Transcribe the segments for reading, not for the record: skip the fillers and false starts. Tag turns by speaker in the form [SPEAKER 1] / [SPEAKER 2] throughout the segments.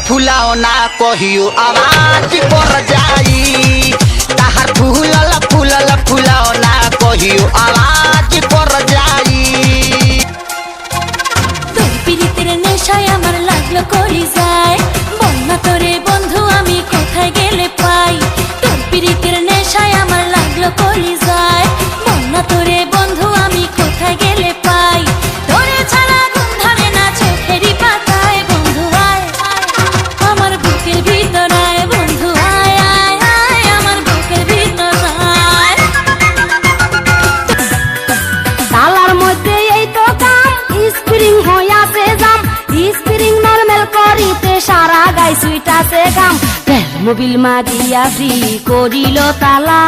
[SPEAKER 1] फुलाओ ना कहियो आवाज पर जाई ताहर फूलल फूलल फुलाओ ना कहियो आवाज पर जाई
[SPEAKER 2] তোর পিরিতের নেশায় আমার লাগলো করি যায় বন্যা তোরে বন্ধু আমি কোথায় গেলে পাই তোর পিরিতের নেশায় আমার লাগলো করি যায় বন্যা তোরে বন্ধু আমি কোথায় গেলে পাই তোরে ছাড়া ঘুম ধরে না চোখেরই পাতায় বন্ধু আয় আমার বুকের ভিতর আয় বন্ধু আয় আয় আয় আমার বুকের ভিতর আয়
[SPEAKER 3] তালার মধ্যে এই তো কাম স্প্রিং হইয়াছে জাম স্প্রিং নরমাল করিতে সারা গাই সুইটাছে গাম মোবিল মারিয়া ফ্রি করিল তালা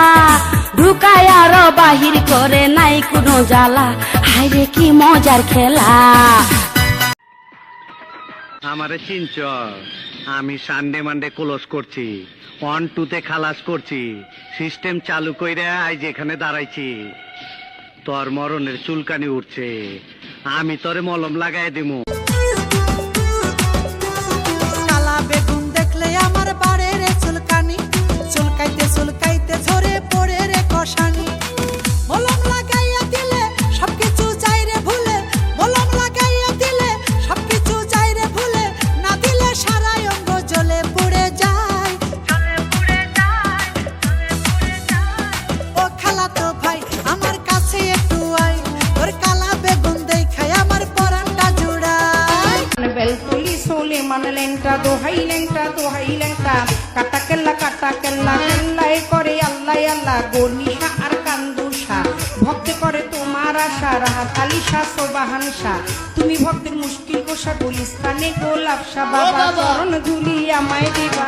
[SPEAKER 3] ঢুকায় আর বাহির করে নাই কোনো জ্বালা হায়রে কি মজার খেলা
[SPEAKER 4] আমারে চিনচ আমি সানডে মানডে ক্লোজ করছি 1-2 তে খালাস করছি সিস্টেম চালু কইরা আজ এখানে দাঁড়াইছি তোর মরণের চুলকানি উঠছে আমি তোরে মলম লাগাই দিমু
[SPEAKER 5] কালা বেগুন দেখলে আমার বাড়ে রে চুলকানি চুলকাইতে চুলকাইতে ঝরে পড়ে রে কষানি মলম লাগাইয়া দিলে সবকিছু যাই রে ভুলে মলম লাগাইয়া দিলে সবকিছু যাই রে ভুলে না দিলে সারা অঙ্গ জ্বলে পুড়ে যায় ও খালা তো ভাই আমার কাছে একটু আয় তোর কালা বেগুন দেখাই আমার পরানটা জুড়ায়
[SPEAKER 6] বেলতুলি সোলে মানে লেংটা দোহাই লেংটা কাটা কেল্লা কেল্লাই করে আল্লাহ আল্লাহ গনিশা আর কান্দুষা ভক্তে করে তোমার আশা রাহাত আলিশা সোবাহানশা তুমি ভক্তের মুশকিল কোষা গুলিস্তানে গোলাপশা বাবা চরণ ধুলি আমায় দিবা